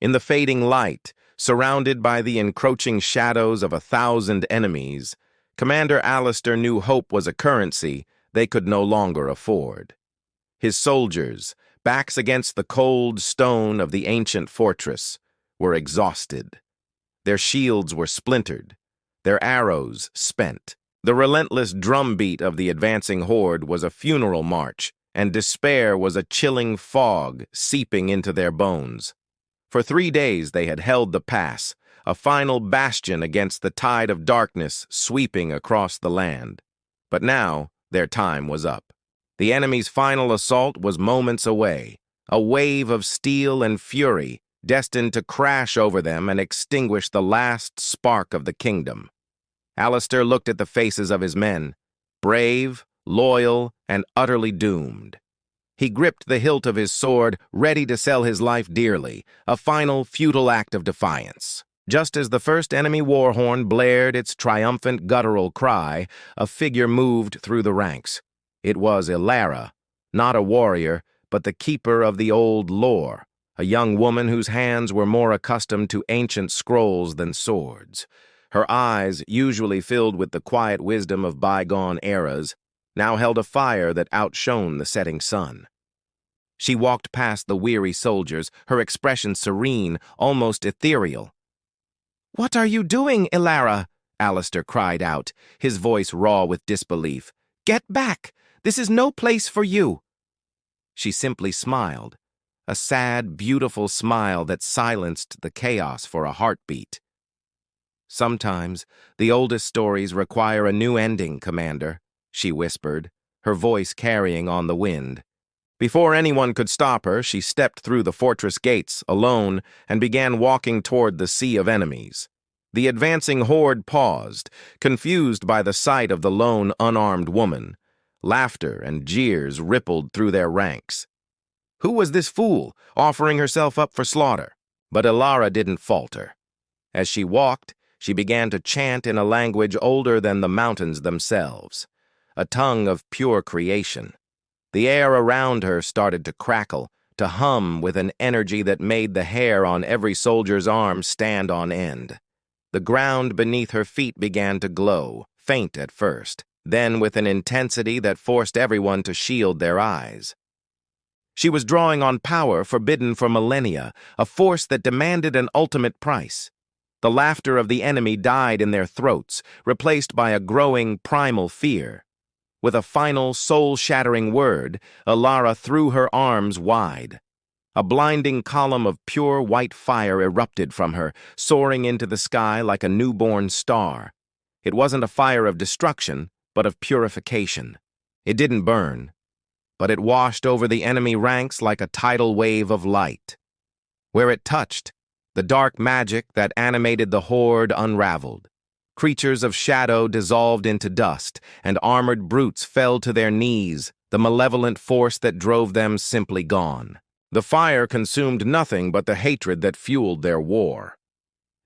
In the fading light, surrounded by the encroaching shadows of 1,000 enemies, Commander Alistair knew hope was a currency they could no longer afford. His soldiers, backs against the cold stone of the ancient fortress, were exhausted. Their shields were splintered, their arrows spent. The relentless drumbeat of the advancing horde was a funeral march, and despair was a chilling fog seeping into their bones. For 3 days they had held the pass, a final bastion against the tide of darkness sweeping across the land. But now their time was up. The enemy's final assault was moments away, a wave of steel and fury destined to crash over them and extinguish the last spark of the kingdom. Alistair looked at the faces of his men, brave, loyal, and utterly doomed. He gripped the hilt of his sword, ready to sell his life dearly, a final, futile act of defiance. Just as the first enemy war horn blared its triumphant guttural cry, a figure moved through the ranks. It was Ilara, not a warrior, but the keeper of the old lore, a young woman whose hands were more accustomed to ancient scrolls than swords. Her eyes, usually filled with the quiet wisdom of bygone eras, now held a fire that outshone the setting sun. She walked past the weary soldiers, her expression serene, almost ethereal. "What are you doing, Ilara?" Alistair cried out, his voice raw with disbelief. "Get back! This is no place for you!" She simply smiled, a sad, beautiful smile that silenced the chaos for a heartbeat. "Sometimes the oldest stories require a new ending, Commander," she whispered, her voice carrying on the wind. Before anyone could stop her, she stepped through the fortress gates, alone, and began walking toward the sea of enemies. The advancing horde paused, confused by the sight of the lone, unarmed woman. Laughter and jeers rippled through their ranks. Who was this fool, offering herself up for slaughter? But Ilara didn't falter. As she walked, she began to chant in a language older than the mountains themselves, a tongue of pure creation. The air around her started to crackle, to hum with an energy that made the hair on every soldier's arm stand on end. The ground beneath her feet began to glow, faint at first, then with an intensity that forced everyone to shield their eyes. She was drawing on power forbidden for millennia, a force that demanded an ultimate price. The laughter of the enemy died in their throats, replaced by a growing primal fear. With a final, soul-shattering word, Ilara threw her arms wide. A blinding column of pure white fire erupted from her, soaring into the sky like a newborn star. It wasn't a fire of destruction, but of purification. It didn't burn, but it washed over the enemy ranks like a tidal wave of light. Where it touched, the dark magic that animated the horde unraveled. Creatures of shadow dissolved into dust, and armored brutes fell to their knees, the malevolent force that drove them simply gone. The fire consumed nothing but the hatred that fueled their war.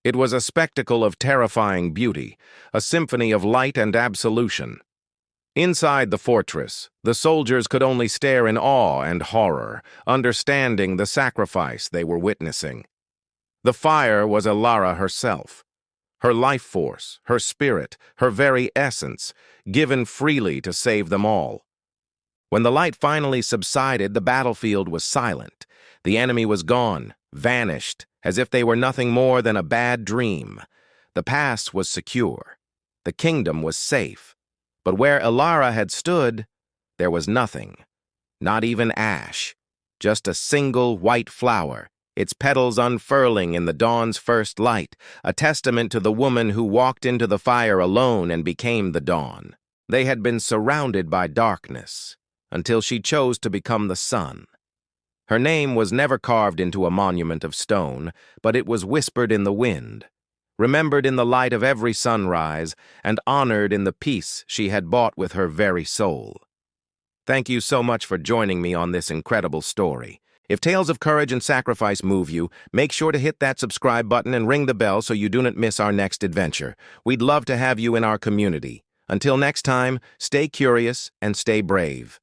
It was a spectacle of terrifying beauty, a symphony of light and absolution. Inside the fortress, the soldiers could only stare in awe and horror, understanding the sacrifice they were witnessing. The fire was Ilara herself. Her life force, her spirit, her very essence, given freely to save them all. When the light finally subsided, the battlefield was silent. The enemy was gone, vanished, as if they were nothing more than a bad dream. The pass was secure. The kingdom was safe. But where Ilara had stood, there was nothing. Not even ash. Just a single white flower, its petals unfurling in the dawn's first light, a testament to the woman who walked into the fire alone and became the dawn. They had been surrounded by darkness, until she chose to become the sun. Her name was never carved into a monument of stone, but it was whispered in the wind, remembered in the light of every sunrise, and honored in the peace she had bought with her very soul. Thank you so much for joining me on this incredible story. If tales of courage and sacrifice move you, make sure to hit that subscribe button and ring the bell so you do not miss our next adventure. We'd love to have you in our community. Until next time, stay curious and stay brave.